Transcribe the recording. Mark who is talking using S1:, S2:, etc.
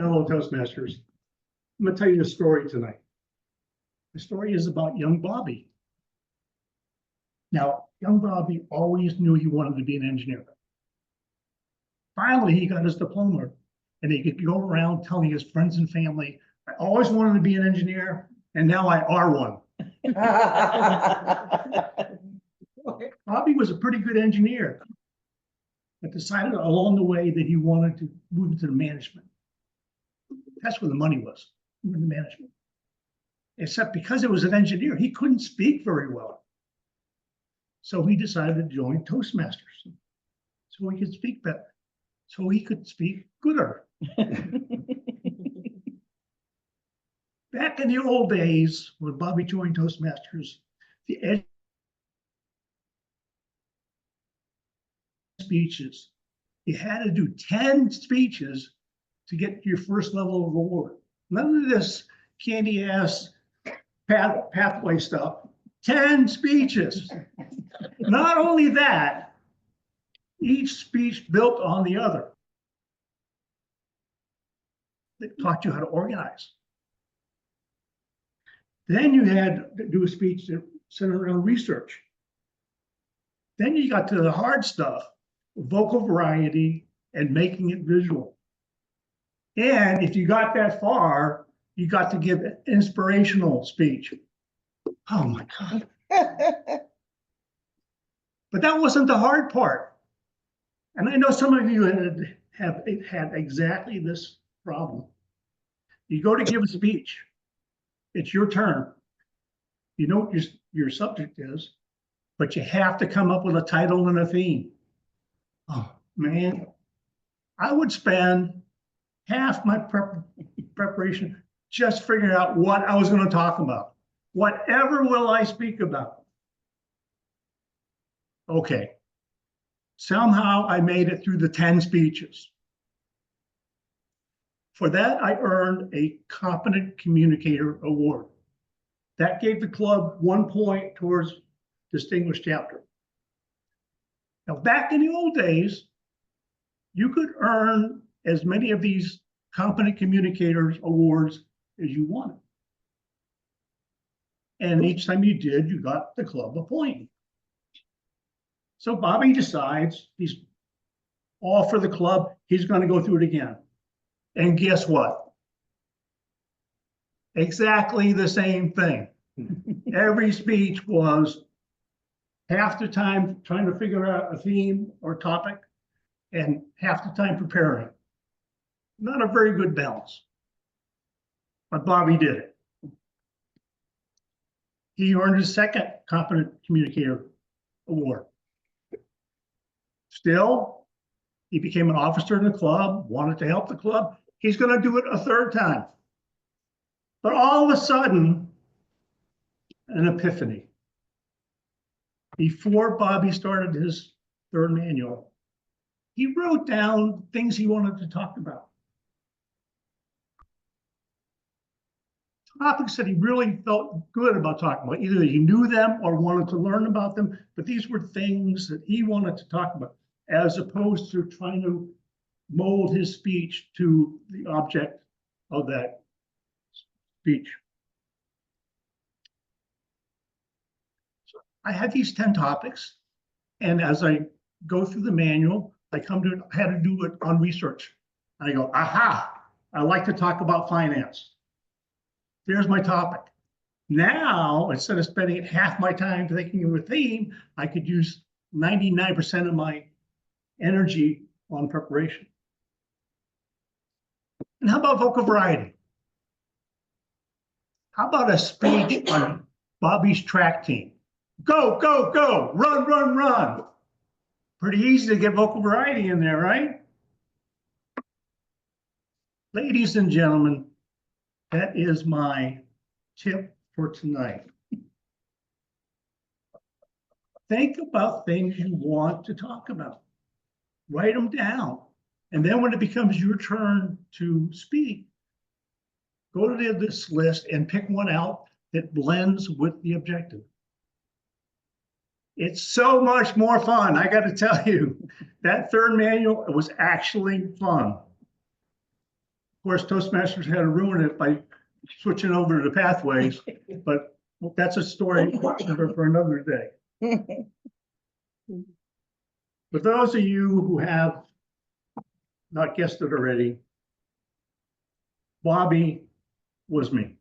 S1: Hello, Toastmasters. I'm going to tell you a story tonight. The story is about young Bobby. Now, young Bobby always knew he wanted to be an engineer. Finally, he got his diploma and he could go around telling his friends and family, I always wanted to be an engineer and now I are one. Bobby was a pretty good engineer, but decided along the way that he wanted to move into the management. That's where the money was, in the management. Except because it was an engineer, he couldn't speak very well. So he decided to join Toastmasters, so he could speak better, so he could speak gooder. Back in the old days, when Bobby joined Toastmasters, the edge speeches, you had to do 10 speeches to get your first level of award. None of this candy ass pathway stuff. 10 speeches. Not only that, each speech built on the other. They taught you how to organize. Then you had to do a speech that centered around research. Then you got to the hard stuff, vocal variety and making it visual. And if you got that far, you got to give an inspirational speech. Oh my God. But that wasn't the hard part. And I know some of you have had exactly this problem. You go to give a speech. It's your turn. You know what your subject is, but you have to come up with a title and a theme. Oh man, I would spend half my preparation just figuring out what I was going to talk about. Whatever will I speak about? Okay. Somehow I made it through the 10 speeches. For that, I earned a Competent Communicator Award. That gave the club 1 point towards Distinguished Chapter. Now, back in the old days, you could earn as many of these Competent Communicators Awards as you wanted. And each time you did, you got the club a point. So Bobby decides he's all for the club. He's going to go through it again. And guess what? Exactly the same thing. Every speech was half the time trying to figure out a theme or topic and half the time preparing. Not a very good balance. But Bobby did it. He earned his second Competent Communicator Award. Still, he became an officer in the club, wanted to help the club. He's going to do it a third time. But all of a sudden, an epiphany. Before Bobby started his third manual, he wrote down things he wanted to talk about. Topics that he really felt good about talking about. Either he knew them or wanted to learn about them, but these were things that he wanted to talk about, as opposed to trying to mold his speech to the object of that speech. So I had these 10 topics, and as I go through the manual, I come to how to do it on research. And I go, aha, I like to talk about finance. There's my topic. Now, instead of spending half my time thinking of a theme, I could use 99% of my energy on preparation. And how about vocal variety? How about a speech on Bobby's track team? Go, go, go, run, run, run. Pretty easy to get vocal variety in there, right? Ladies and gentlemen, that is my tip for tonight. Think about things you want to talk about. Write them down. And then when it becomes your turn to speak, go to this list and pick one out that blends with the objective. It's so much more fun. I got to tell you, that third manual was actually fun. course, Toastmasters had to ruin it by switching over to the pathways, but that's a story for another day. For those of you who have not guessed it already, Bobby was me.